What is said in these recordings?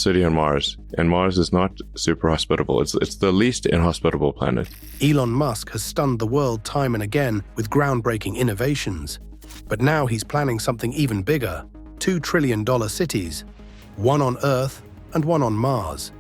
city on Mars, and Mars is not super hospitable. It's the least inhospitable planet. Elon Musk has stunned the world time and again with groundbreaking innovations. But now he's planning something even bigger, $2 trillion cities, one on Earth and one on Mars.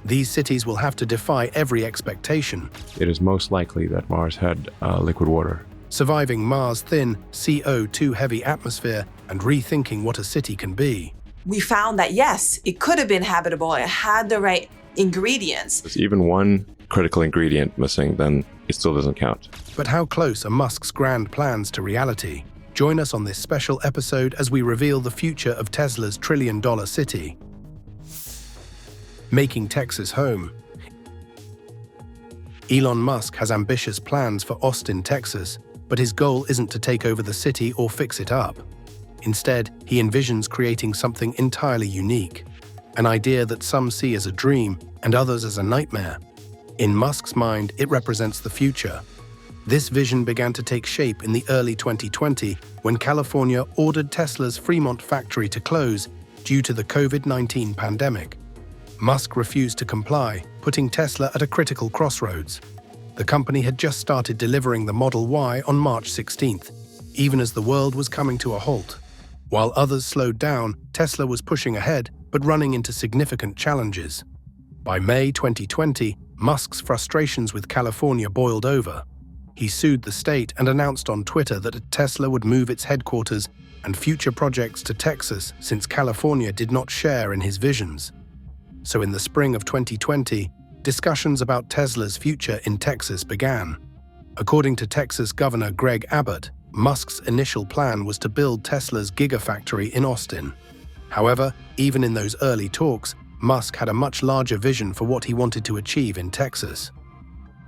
These cities will have to defy every expectation. It is most likely that Mars had liquid water. Surviving Mars' thin, CO2-heavy atmosphere and rethinking what a city can be. We found that, yes, it could have been habitable. It had the right ingredients. There's even one critical ingredient missing, then it still doesn't count. But how close are Musk's grand plans to reality? Join us on this special episode as we reveal the future of Tesla's trillion-dollar city. Making Texas home. Elon Musk has ambitious plans for Austin, Texas, but his goal isn't to take over the city or fix it up. Instead, he envisions creating something entirely unique, an idea that some see as a dream and others as a nightmare. In Musk's mind, it represents the future. This vision began to take shape in the early 2020 when California ordered Tesla's Fremont factory to close due to the COVID-19 pandemic. Musk refused to comply, putting Tesla at a critical crossroads. The company had just started delivering the Model Y on March 16th, even as the world was coming to a halt. While others slowed down, Tesla was pushing ahead, but running into significant challenges. By May 2020, Musk's frustrations with California boiled over. He sued the state and announced on Twitter that Tesla would move its headquarters and future projects to Texas since California did not share in his visions. So in the spring of 2020, discussions about Tesla's future in Texas began. According to Texas Governor Greg Abbott, Musk's initial plan was to build Tesla's Giga factory in Austin. However, even in those early talks, Musk had a much larger vision for what he wanted to achieve in Texas.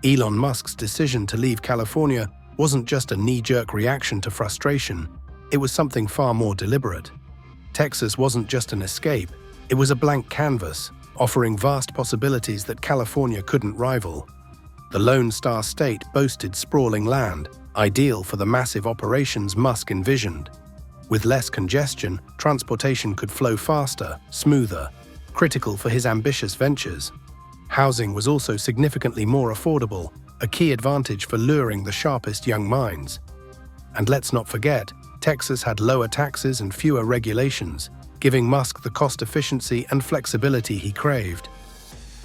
Elon Musk's decision to leave California wasn't just a knee-jerk reaction to frustration, it was something far more deliberate. Texas wasn't just an escape, it was a blank canvas, offering vast possibilities that California couldn't rival. The Lone Star State boasted sprawling land, ideal for the massive operations Musk envisioned. With less congestion, transportation could flow faster, smoother, critical for his ambitious ventures. Housing was also significantly more affordable, a key advantage for luring the sharpest young minds. And let's not forget, Texas had lower taxes and fewer regulations, giving Musk the cost efficiency and flexibility he craved.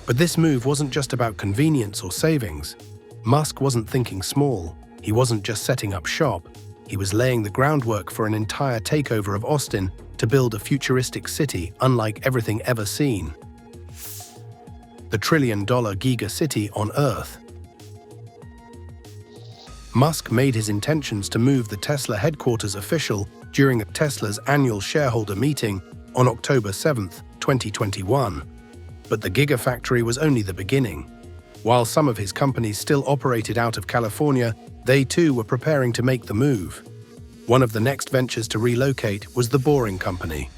But this move wasn't just about convenience or savings. Musk wasn't thinking small. He wasn't just setting up shop. He was laying the groundwork for an entire takeover of Austin to build a futuristic city unlike everything ever seen. The trillion-dollar Giga city on Earth. Musk made his intentions to move the Tesla headquarters official during Tesla's annual shareholder meeting on October 7, 2021. But the Gigafactory was only the beginning. While some of his companies still operated out of California, they too were preparing to make the move. One of the next ventures to relocate was the Boring Company.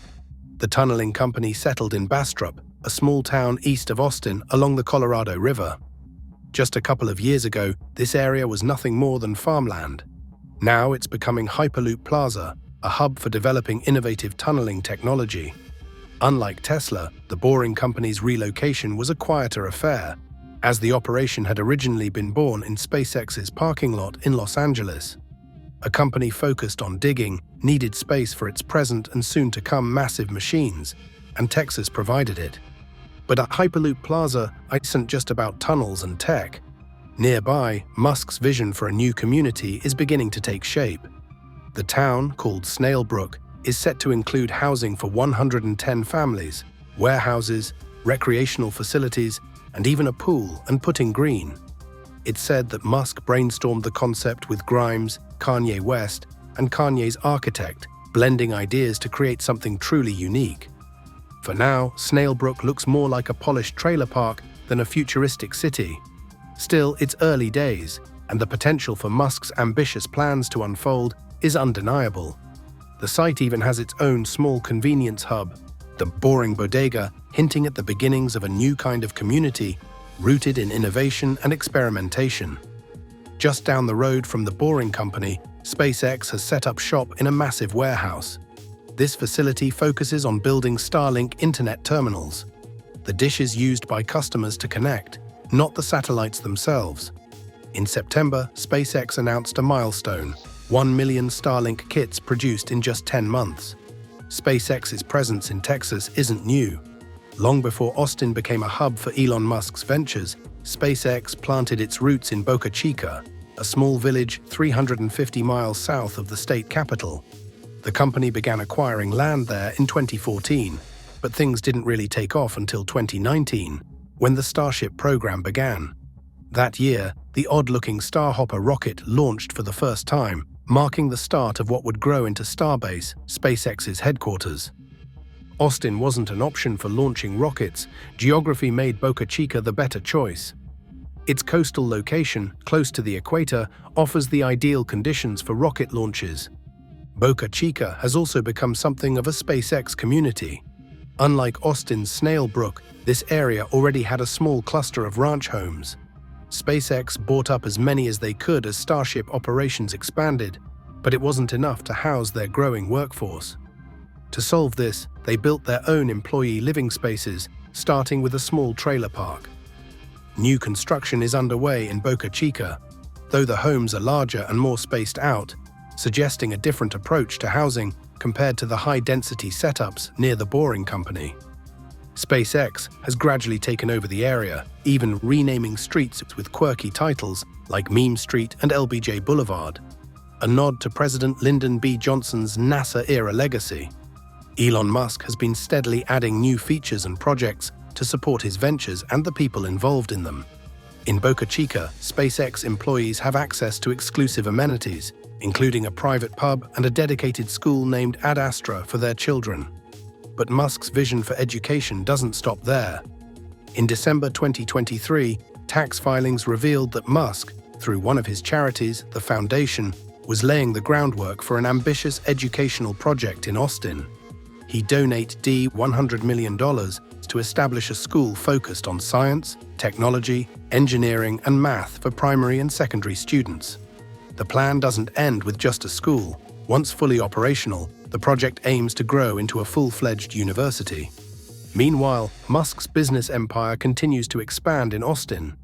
The tunneling company settled in Bastrop, a small town east of Austin along the Colorado River. Just a couple of years ago, this area was nothing more than farmland. Now it's becoming Hyperloop Plaza, a hub for developing innovative tunneling technology. Unlike Tesla, the Boring Company's relocation was a quieter affair, as the operation had originally been born in SpaceX's parking lot in Los Angeles. A company focused on digging needed space for its present and soon-to-come massive machines, and Texas provided it. But at Hyperloop Plaza isn't just about tunnels and tech. Nearby, Musk's vision for a new community is beginning to take shape. The town, called Snailbrook, is set to include housing for 110 families, warehouses, recreational facilities, and even a pool and putting green. It's said that Musk brainstormed the concept with Grimes, Kanye West, and Kanye's architect, blending ideas to create something truly unique. For now, Snailbrook looks more like a polished trailer park than a futuristic city. Still, it's early days, and the potential for Musk's ambitious plans to unfold is undeniable. The site even has its own small convenience hub, the Boring Bodega, hinting at the beginnings of a new kind of community rooted in innovation and experimentation. Just down the road from the Boring Company, SpaceX has set up shop in a massive warehouse. This facility focuses on building Starlink internet terminals. The dish is used by customers to connect, not the satellites themselves. In September, SpaceX announced a milestone: 1 million Starlink kits produced in just 10 months. SpaceX's presence in Texas isn't new. Long before Austin became a hub for Elon Musk's ventures, SpaceX planted its roots in Boca Chica, a small village 350 miles south of the state capital. The company began acquiring land there in 2014, but things didn't really take off until 2019, when the Starship program began. That year, the odd-looking Starhopper rocket launched for the first time, marking the start of what would grow into Starbase, SpaceX's headquarters. Austin wasn't an option for launching rockets. Geography made Boca Chica the better choice. Its coastal location, close to the equator, offers the ideal conditions for rocket launches. Boca Chica has also become something of a SpaceX community. Unlike Austin's Snail Brook, this area already had a small cluster of ranch homes. SpaceX bought up as many as they could as Starship operations expanded, but it wasn't enough to house their growing workforce. To solve this, they built their own employee living spaces, starting with a small trailer park. New construction is underway in Boca Chica, though the homes are larger and more spaced out, suggesting a different approach to housing compared to the high-density setups near the Boring Company. SpaceX has gradually taken over the area, even renaming streets with quirky titles like Meme Street and LBJ Boulevard, a nod to President Lyndon B. Johnson's NASA-era legacy. Elon Musk has been steadily adding new features and projects to support his ventures and the people involved in them. In Boca Chica, SpaceX employees have access to exclusive amenities, including a private pub and a dedicated school named Ad Astra for their children. But Musk's vision for education doesn't stop there. In December 2023, tax filings revealed that Musk, through one of his charities, the Foundation, was laying the groundwork for an ambitious educational project in Austin. He donated $100 million to establish a school focused on science, technology, engineering, and math for primary and secondary students. The plan doesn't end with just a school. Once fully operational, the project aims to grow into a full-fledged university. Meanwhile, Musk's business empire continues to expand in Austin.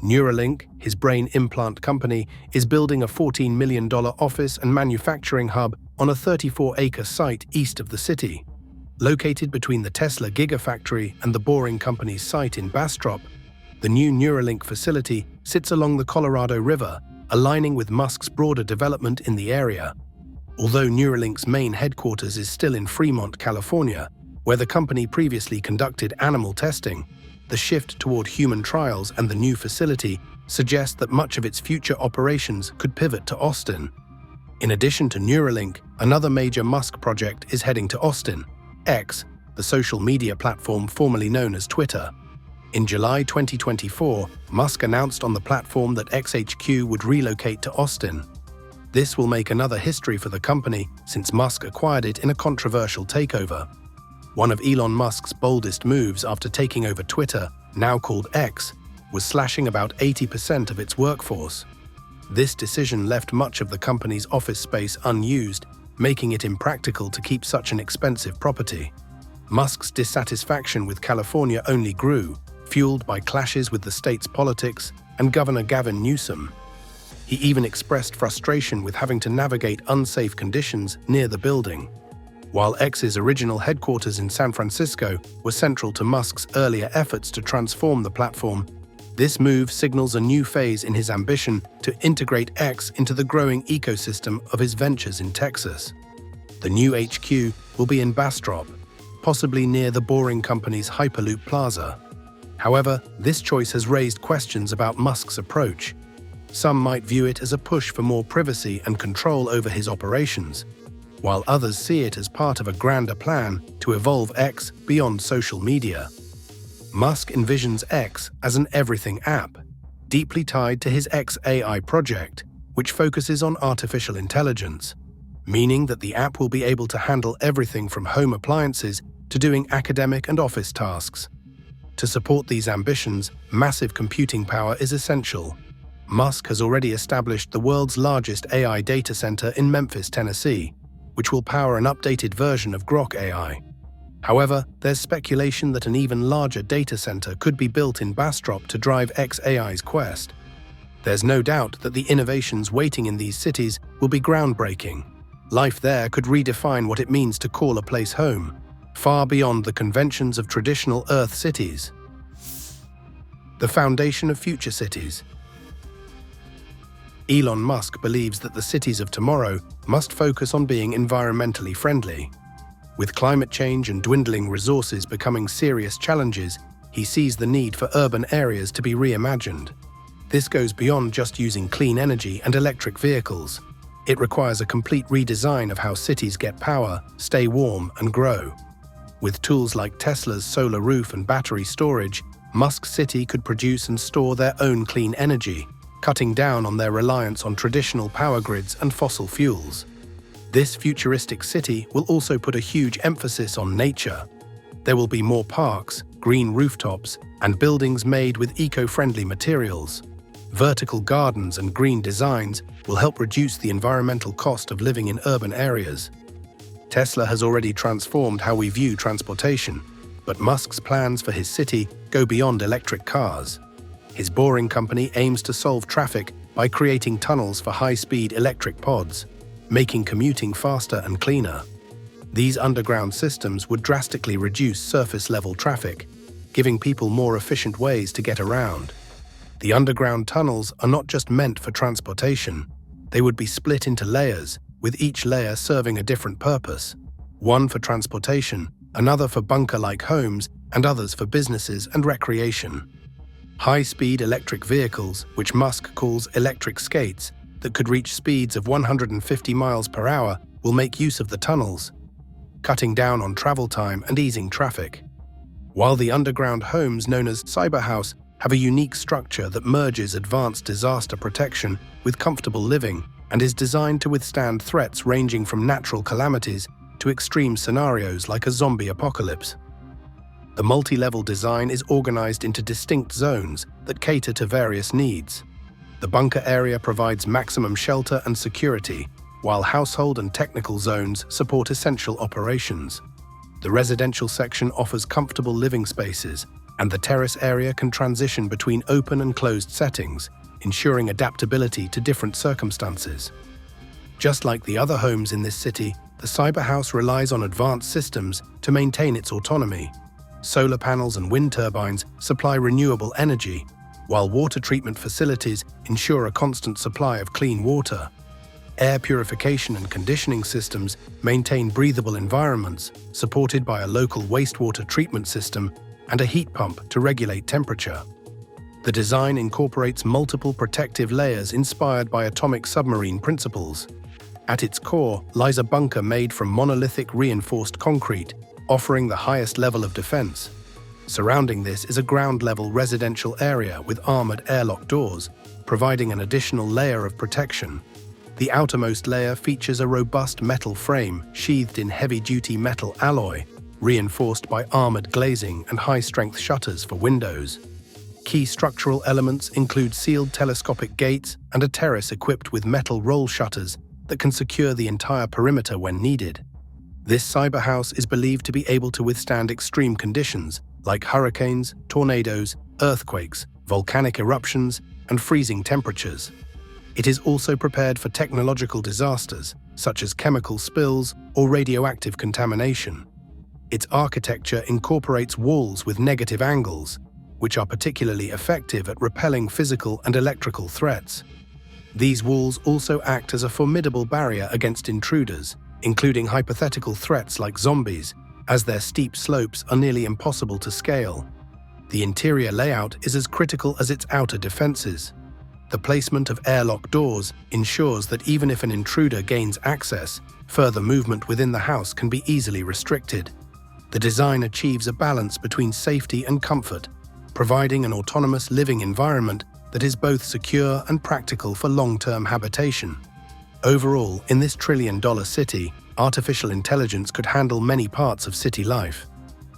Neuralink, his brain implant company, is building a $14 million office and manufacturing hub on a 34-acre site east of the city. Located between the Tesla Giga factory and the Boring Company's site in Bastrop, the new Neuralink facility sits along the Colorado River, aligning with Musk's broader development in the area. Although Neuralink's main headquarters is still in Fremont, California, where the company previously conducted animal testing, the shift toward human trials and the new facility suggest that much of its future operations could pivot to Austin. In addition to Neuralink, another major Musk project is heading to Austin: X, the social media platform formerly known as Twitter. In July 2024, Musk announced on the platform that XHQ would relocate to Austin. This will make another history for the company since Musk acquired it in a controversial takeover. One of Elon Musk's boldest moves after taking over Twitter, now called X, was slashing about 80% of its workforce. This decision left much of the company's office space unused, making it impractical to keep such an expensive property. Musk's dissatisfaction with California only grew, fueled by clashes with the state's politics and Governor Gavin Newsom. He even expressed frustration with having to navigate unsafe conditions near the building. While X's original headquarters in San Francisco were central to Musk's earlier efforts to transform the platform, this move signals a new phase in his ambition to integrate X into the growing ecosystem of his ventures in Texas. The new HQ will be in Bastrop, possibly near the Boring Company's Hyperloop Plaza. However, this choice has raised questions about Musk's approach. Some might view it as a push for more privacy and control over his operations, while others see it as part of a grander plan to evolve X beyond social media. Musk envisions X as an everything app, deeply tied to his XAI project, which focuses on artificial intelligence, meaning that the app will be able to handle everything from home appliances to doing academic and office tasks. To support these ambitions, massive computing power is essential. Musk has already established the world's largest AI data center in Memphis, Tennessee, which will power an updated version of Grok AI. However, there's speculation that an even larger data center could be built in Bastrop to drive XAI's quest. There's no doubt that the innovations waiting in these cities will be groundbreaking. Life there could redefine what it means to call a place home, far beyond the conventions of traditional Earth cities. The foundation of future cities. Elon Musk believes that the cities of tomorrow must focus on being environmentally friendly. With climate change and dwindling resources becoming serious challenges, he sees the need for urban areas to be reimagined. This goes beyond just using clean energy and electric vehicles. It requires a complete redesign of how cities get power, stay warm, and grow. With tools like Tesla's solar roof and battery storage, Musk's city could produce and store their own clean energy, cutting down on their reliance on traditional power grids and fossil fuels. This futuristic city will also put a huge emphasis on nature. There will be more parks, green rooftops, and buildings made with eco-friendly materials. Vertical gardens and green designs will help reduce the environmental cost of living in urban areas. Tesla has already transformed how we view transportation, but Musk's plans for his city go beyond electric cars. His Boring company aims to solve traffic by creating tunnels for high-speed electric pods, making commuting faster and cleaner. These underground systems would drastically reduce surface-level traffic, giving people more efficient ways to get around. The underground tunnels are not just meant for transportation. They would be split into layers, with each layer serving a different purpose. One for transportation, another for bunker-like homes, and others for businesses and recreation. High-speed electric vehicles, which Musk calls electric skates, that could reach speeds of 150 miles per hour, will make use of the tunnels, cutting down on travel time and easing traffic. While the underground homes known as Cyberhouse have a unique structure that merges advanced disaster protection with comfortable living and is designed to withstand threats ranging from natural calamities to extreme scenarios like a zombie apocalypse. The multi-level design is organized into distinct zones that cater to various needs. The bunker area provides maximum shelter and security, while household and technical zones support essential operations. The residential section offers comfortable living spaces, and the terrace area can transition between open and closed settings, ensuring adaptability to different circumstances. Just like the other homes in this city, the Cyberhouse relies on advanced systems to maintain its autonomy. Solar panels and wind turbines supply renewable energy, while water treatment facilities ensure a constant supply of clean water. Air purification and conditioning systems maintain breathable environments, supported by a local wastewater treatment system and a heat pump to regulate temperature. The design incorporates multiple protective layers inspired by atomic submarine principles. At its core lies a bunker made from monolithic reinforced concrete, offering the highest level of defense. Surrounding this is a ground-level residential area with armored airlock doors, providing an additional layer of protection. The outermost layer features a robust metal frame sheathed in heavy-duty metal alloy, reinforced by armored glazing and high-strength shutters for windows. Key structural elements include sealed telescopic gates and a terrace equipped with metal roll shutters that can secure the entire perimeter when needed. This cyberhouse is believed to be able to withstand extreme conditions like hurricanes, tornadoes, earthquakes, volcanic eruptions, and freezing temperatures. It is also prepared for technological disasters, such as chemical spills or radioactive contamination. Its architecture incorporates walls with negative angles, which are particularly effective at repelling physical and electrical threats. These walls also act as a formidable barrier against intruders, including hypothetical threats like zombies, as their steep slopes are nearly impossible to scale. The interior layout is as critical as its outer defenses. The placement of airlock doors ensures that even if an intruder gains access, further movement within the house can be easily restricted. The design achieves a balance between safety and comfort, providing an autonomous living environment that is both secure and practical for long-term habitation. Overall, in this trillion-dollar city, artificial intelligence could handle many parts of city life.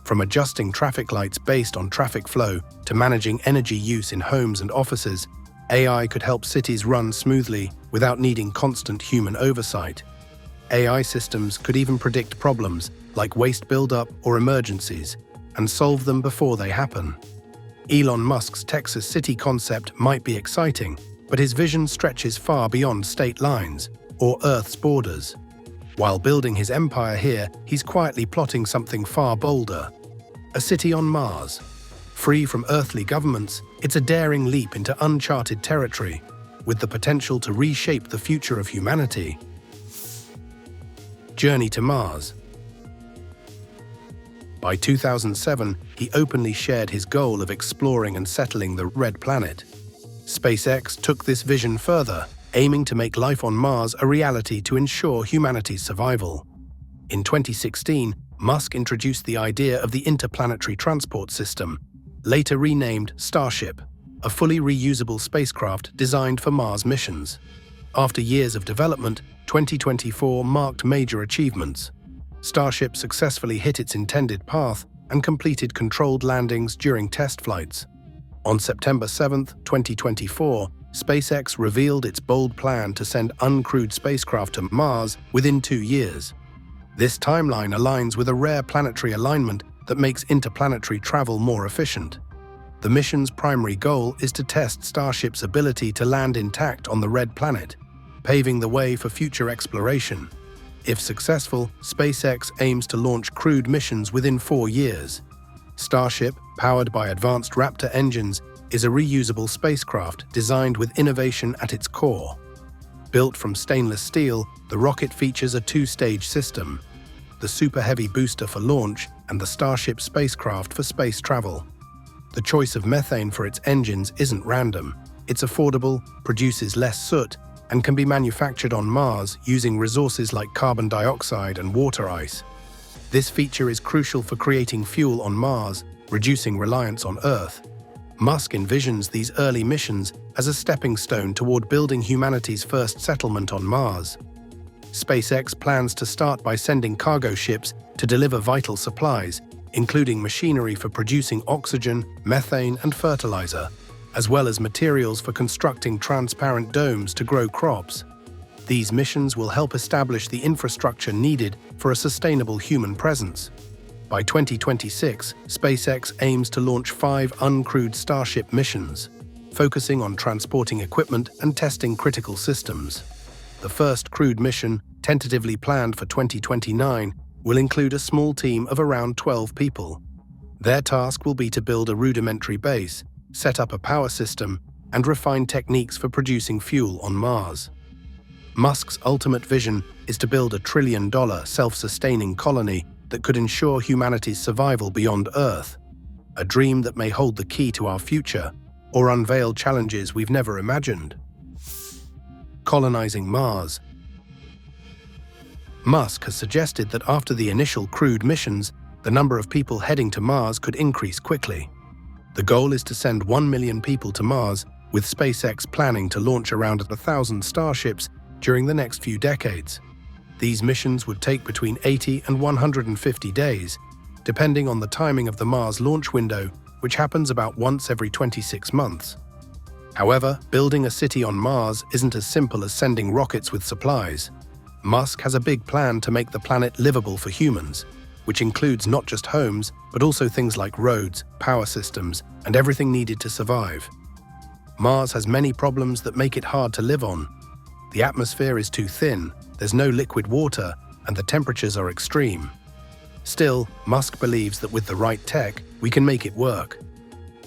From adjusting traffic lights based on traffic flow to managing energy use in homes and offices, AI could help cities run smoothly without needing constant human oversight. AI systems could even predict problems like waste buildup or emergencies, and solve them before they happen. Elon Musk's Texas city concept might be exciting, but his vision stretches far beyond state lines or Earth's borders. While building his empire here, he's quietly plotting something far bolder: a city on Mars. Free from earthly governments, it's a daring leap into uncharted territory, with the potential to reshape the future of humanity. Journey to Mars. By 2007, he openly shared his goal of exploring and settling the Red Planet. SpaceX took this vision further, aiming to make life on Mars a reality to ensure humanity's survival. In 2016, Musk introduced the idea of the Interplanetary Transport System, later renamed Starship, a fully reusable spacecraft designed for Mars missions. After years of development, 2024 marked major achievements. Starship successfully hit its intended path and completed controlled landings during test flights. On September 7, 2024, SpaceX revealed its bold plan to send uncrewed spacecraft to Mars within 2 years. This timeline aligns with a rare planetary alignment that makes interplanetary travel more efficient. The mission's primary goal is to test Starship's ability to land intact on the Red Planet, paving the way for future exploration. If successful, SpaceX aims to launch crewed missions within 4 years. Starship, powered by advanced Raptor engines, is a reusable spacecraft designed with innovation at its core. Built from stainless steel, the rocket features a 2-stage system: the Super Heavy booster for launch and the Starship spacecraft for space travel. The choice of methane for its engines isn't random. It's affordable, produces less soot, and can be manufactured on Mars using resources like carbon dioxide and water ice. This feature is crucial for creating fuel on Mars, reducing reliance on Earth. Musk envisions these early missions as a stepping stone toward building humanity's first settlement on Mars. SpaceX plans to start by sending cargo ships to deliver vital supplies, including machinery for producing oxygen, methane, and fertilizer, as well as materials for constructing transparent domes to grow crops. These missions will help establish the infrastructure needed for a sustainable human presence. By 2026, SpaceX aims to launch 5 uncrewed Starship missions, focusing on transporting equipment and testing critical systems. The first crewed mission, tentatively planned for 2029, will include a small team of around 12 people. Their task will be to build a rudimentary base, set up a power system, and refine techniques for producing fuel on Mars. Musk's ultimate vision is to build a trillion-dollar self-sustaining colony that could ensure humanity's survival beyond Earth, a dream that may hold the key to our future or unveil challenges we've never imagined. Colonizing Mars. Musk has suggested that after the initial crewed missions, the number of people heading to Mars could increase quickly. The goal is to send 1 million people to Mars, with SpaceX planning to launch around 1,000 Starships during the next few decades. These missions would take between 80 and 150 days, depending on the timing of the Mars launch window, which happens about once every 26 months. However, building a city on Mars isn't as simple as sending rockets with supplies. Musk has a big plan to make the planet livable for humans, which includes not just homes, but also things like roads, power systems, and everything needed to survive. Mars has many problems that make it hard to live on. The atmosphere is too thin, there's no liquid water, and the temperatures are extreme. Still, Musk believes that with the right tech, we can make it work.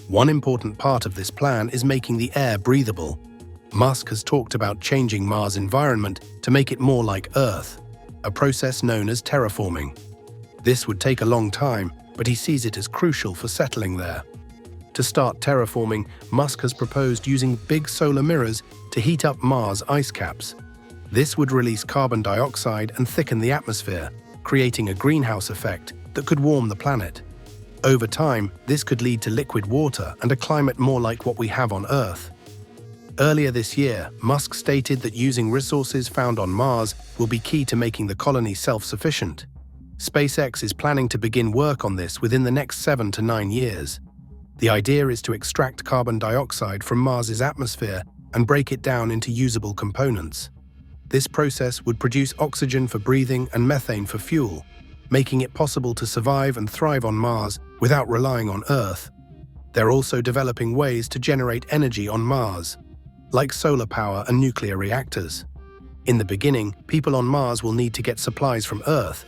One important part of this plan is making the air breathable. Musk has talked about changing Mars' environment to make it more like Earth, a process known as terraforming. This would take a long time, but he sees it as crucial for settling there. To start terraforming, Musk has proposed using big solar mirrors to heat up Mars' ice caps. This would release carbon dioxide and thicken the atmosphere, creating a greenhouse effect that could warm the planet. Over time, this could lead to liquid water and a climate more like what we have on Earth. Earlier this year, Musk stated that using resources found on Mars will be key to making the colony self-sufficient. SpaceX is planning to begin work on this within the next 7 to 9 years. The idea is to extract carbon dioxide from Mars's atmosphere and break it down into usable components. This process would produce oxygen for breathing and methane for fuel. making it possible to survive and thrive on Mars without relying on Earth. They're also developing ways to generate energy on Mars, like solar power and nuclear reactors. In the beginning, people on Mars will need to get supplies from Earth,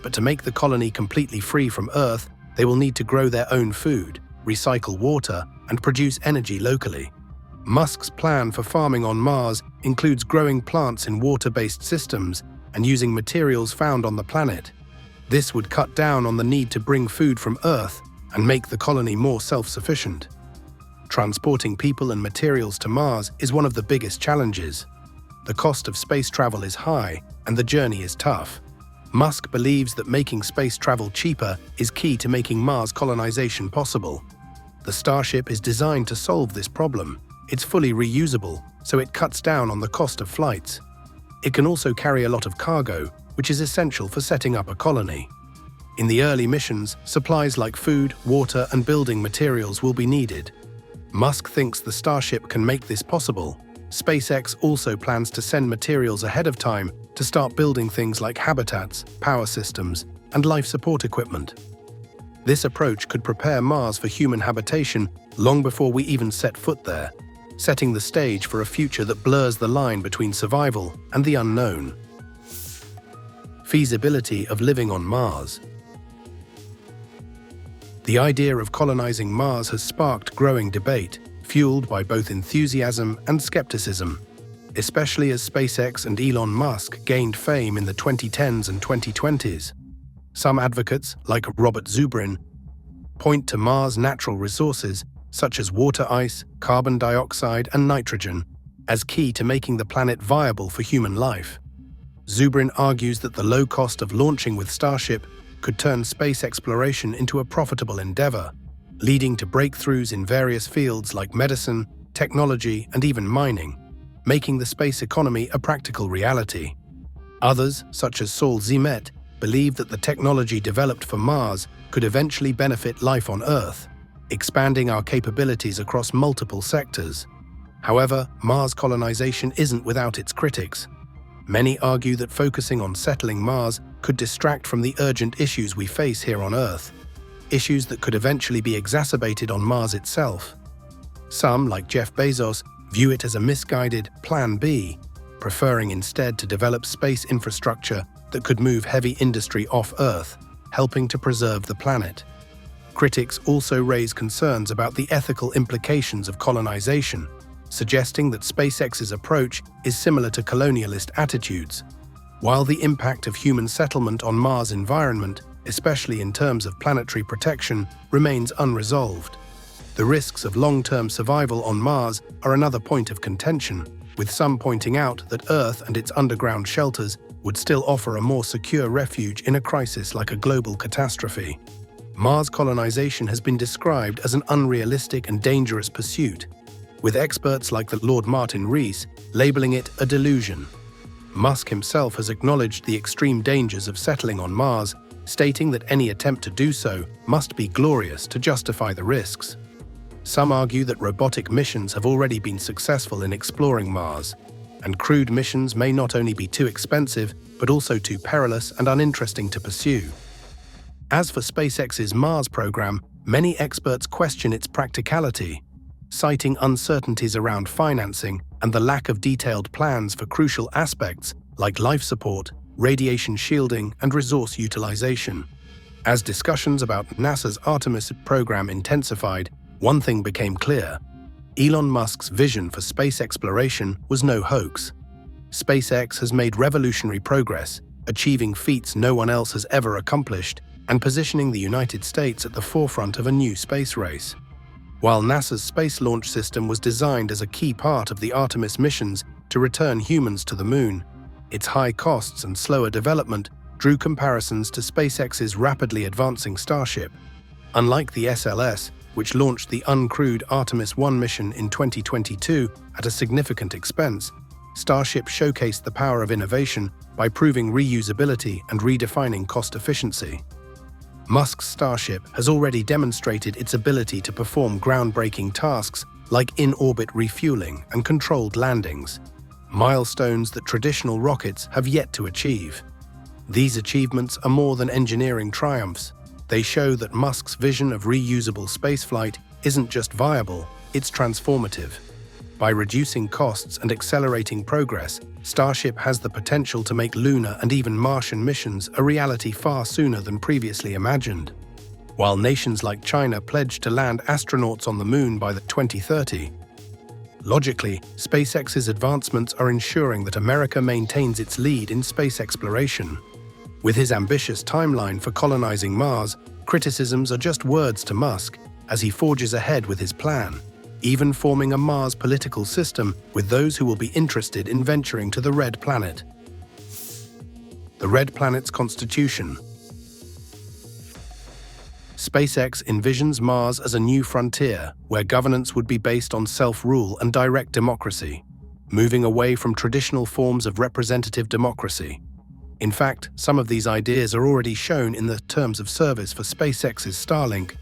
but to make the colony completely free from Earth, they will need to grow their own food, recycle water, and produce energy locally. Musk's plan for farming on Mars includes growing plants in water-based systems and using materials found on the planet. This would cut down on the need to bring food from Earth and make the colony more self-sufficient. Transporting people and materials to Mars is one of the biggest challenges. The cost of space travel is high, and the journey is tough. Musk believes that making space travel cheaper is key to making Mars colonization possible. The Starship is designed to solve this problem. It's fully reusable, so it cuts down on the cost of flights. It can also carry a lot of cargo, which is essential for setting up a colony. In the early missions, supplies like food, water, and building materials will be needed. Musk thinks the Starship can make this possible. SpaceX also plans to send materials ahead of time to start building things like habitats, power systems, and life support equipment. This approach could prepare Mars for human habitation long before we even set foot there, setting the stage for a future that blurs the line between survival and the unknown. Feasibility of living on Mars. The idea of colonizing Mars has sparked growing debate, fueled by both enthusiasm and skepticism, especially as SpaceX and Elon Musk gained fame in the 2010s and 2020s. Some advocates, like Robert Zubrin, point to Mars' natural resources, such as water ice, carbon dioxide, and nitrogen, as key to making the planet viable for human life. Zubrin argues that the low cost of launching with Starship could turn space exploration into a profitable endeavor, leading to breakthroughs in various fields like medicine, technology, and even mining, making the space economy a practical reality. Others, such as Saul Zimet, believe that the technology developed for Mars could eventually benefit life on Earth, expanding our capabilities across multiple sectors. However, Mars colonization isn't without its critics. Many argue that focusing on settling Mars could distract from the urgent issues we face here on Earth, issues that could eventually be exacerbated on Mars itself. Some, like Jeff Bezos, view it as a misguided Plan B, preferring instead to develop space infrastructure that could move heavy industry off Earth, helping to preserve the planet. Critics also raise concerns about the ethical implications of colonization, suggesting that SpaceX's approach is similar to colonialist attitudes. While the impact of human settlement on Mars' environment, especially in terms of planetary protection, remains unresolved, the risks of long-term survival on Mars are another point of contention, with some pointing out that Earth and its underground shelters would still offer a more secure refuge in a crisis like a global catastrophe. Mars colonization has been described as an unrealistic and dangerous pursuit, with experts like the Lord Martin Rees labeling it a delusion. Musk himself has acknowledged the extreme dangers of settling on Mars, stating that any attempt to do so must be glorious to justify the risks. Some argue that robotic missions have already been successful in exploring Mars, and crewed missions may not only be too expensive, but also too perilous and uninteresting to pursue. As for SpaceX's Mars program, many experts question its practicality, citing uncertainties around financing and the lack of detailed plans for crucial aspects like life support, radiation shielding, and resource utilization. As discussions about NASA's Artemis program intensified, one thing became clear: Elon Musk's vision for space exploration was no hoax. SpaceX has made revolutionary progress, achieving feats no one else has ever accomplished, and positioning the United States at the forefront of a new space race. While NASA's Space Launch System was designed as a key part of the Artemis missions to return humans to the Moon, its high costs and slower development drew comparisons to SpaceX's rapidly advancing Starship. Unlike the SLS, which launched the uncrewed Artemis 1 mission in 2022 at a significant expense, Starship showcased the power of innovation by proving reusability and redefining cost efficiency. Musk's Starship has already demonstrated its ability to perform groundbreaking tasks like in-orbit refueling and controlled landings, milestones that traditional rockets have yet to achieve. These achievements are more than engineering triumphs. They show that Musk's vision of reusable spaceflight isn't just viable, it's transformative. By reducing costs and accelerating progress, Starship has the potential to make lunar and even Martian missions a reality far sooner than previously imagined. While nations like China pledge to land astronauts on the Moon by 2030, logically, SpaceX's advancements are ensuring that America maintains its lead in space exploration. With his ambitious timeline for colonizing Mars, criticisms are just words to Musk as he forges ahead with his plan, even forming a Mars political system with those who will be interested in venturing to the Red Planet. The Red Planet's Constitution. SpaceX envisions Mars as a new frontier where governance would be based on self-rule and direct democracy, moving away from traditional forms of representative democracy. In fact, some of these ideas are already shown in the terms of service for SpaceX's Starlink,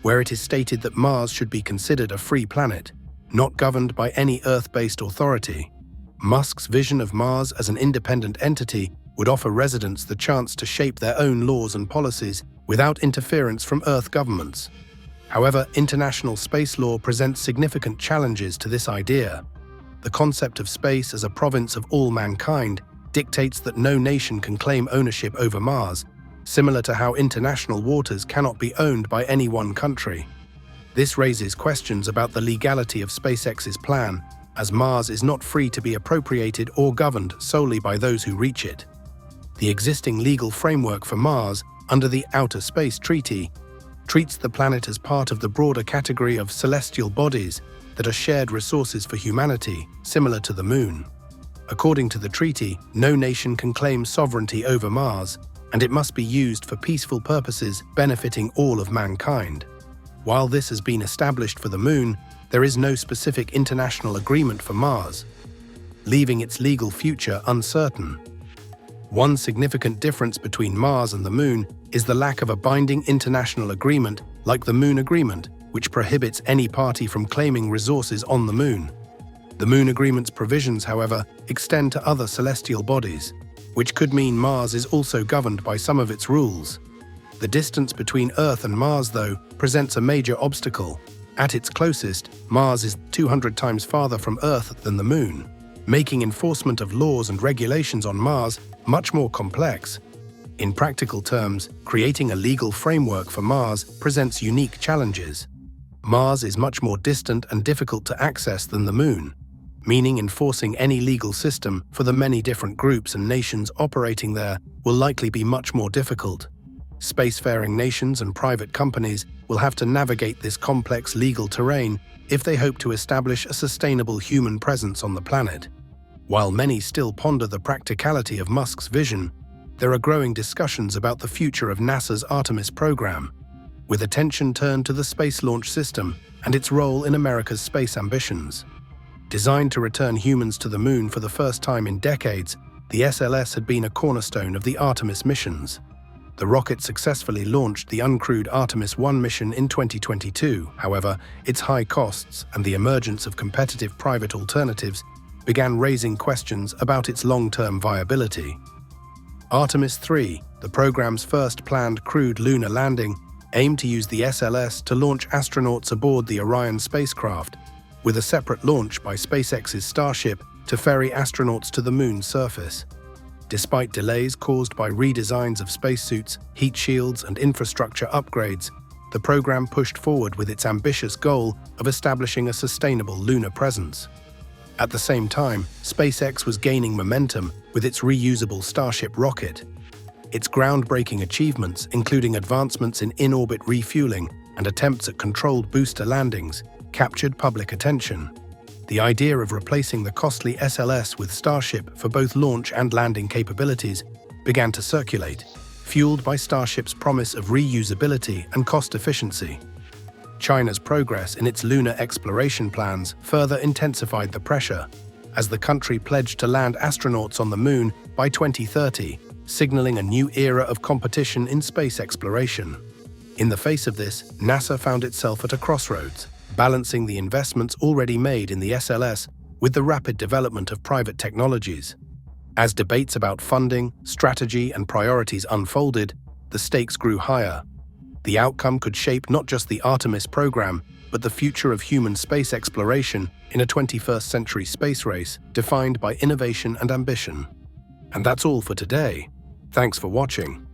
where it is stated that Mars should be considered a free planet, not governed by any Earth-based authority. Musk's vision of Mars as an independent entity would offer residents the chance to shape their own laws and policies without interference from Earth governments. However, international space law presents significant challenges to this idea. The concept of space as a province of all mankind dictates that no nation can claim ownership over Mars, similar to how international waters cannot be owned by any one country. This raises questions about the legality of SpaceX's plan, as Mars is not free to be appropriated or governed solely by those who reach it. The existing legal framework for Mars, under the Outer Space Treaty, treats the planet as part of the broader category of celestial bodies that are shared resources for humanity, similar to the Moon. According to the treaty, no nation can claim sovereignty over Mars, and it must be used for peaceful purposes benefiting all of mankind. While this has been established for the Moon, there is no specific international agreement for Mars, leaving its legal future uncertain. One significant difference between Mars and the Moon is the lack of a binding international agreement like the Moon Agreement, which prohibits any party from claiming resources on the Moon. The Moon Agreement's provisions, however, extend to other celestial bodies, which could mean Mars is also governed by some of its rules. The distance between Earth and Mars, though, presents a major obstacle. At its closest, Mars is 200 times farther from Earth than the Moon, making enforcement of laws and regulations on Mars much more complex. In practical terms, creating a legal framework for Mars presents unique challenges. Mars is much more distant and difficult to access than the Moon, meaning enforcing any legal system for the many different groups and nations operating there will likely be much more difficult. Spacefaring nations and private companies will have to navigate this complex legal terrain if they hope to establish a sustainable human presence on the planet. While many still ponder the practicality of Musk's vision, there are growing discussions about the future of NASA's Artemis program, with attention turned to the Space Launch System and its role in America's space ambitions. Designed to return humans to the Moon for the first time in decades, the SLS had been a cornerstone of the Artemis missions. The rocket successfully launched the uncrewed Artemis 1 mission in 2022. However, its high costs and the emergence of competitive private alternatives began raising questions about its long-term viability. Artemis 3, the program's first planned crewed lunar landing, aimed to use the SLS to launch astronauts aboard the Orion spacecraft, with a separate launch by SpaceX's Starship to ferry astronauts to the Moon's surface. Despite delays caused by redesigns of spacesuits, heat shields, and infrastructure upgrades, the program pushed forward with its ambitious goal of establishing a sustainable lunar presence. At the same time, SpaceX was gaining momentum with its reusable Starship rocket. Its groundbreaking achievements, including advancements in in-orbit refueling and attempts at controlled booster landings, captured public attention. The idea of replacing the costly SLS with Starship for both launch and landing capabilities began to circulate, fueled by Starship's promise of reusability and cost efficiency. China's progress in its lunar exploration plans further intensified the pressure, as the country pledged to land astronauts on the Moon by 2030, signaling a new era of competition in space exploration. In the face of this, NASA found itself at a crossroads, balancing the investments already made in the SLS with the rapid development of private technologies. As debates about funding, strategy, and priorities unfolded, the stakes grew higher. The outcome could shape not just the Artemis program, but the future of human space exploration in a 21st century space race defined by innovation and ambition. And that's all for today. Thanks for watching.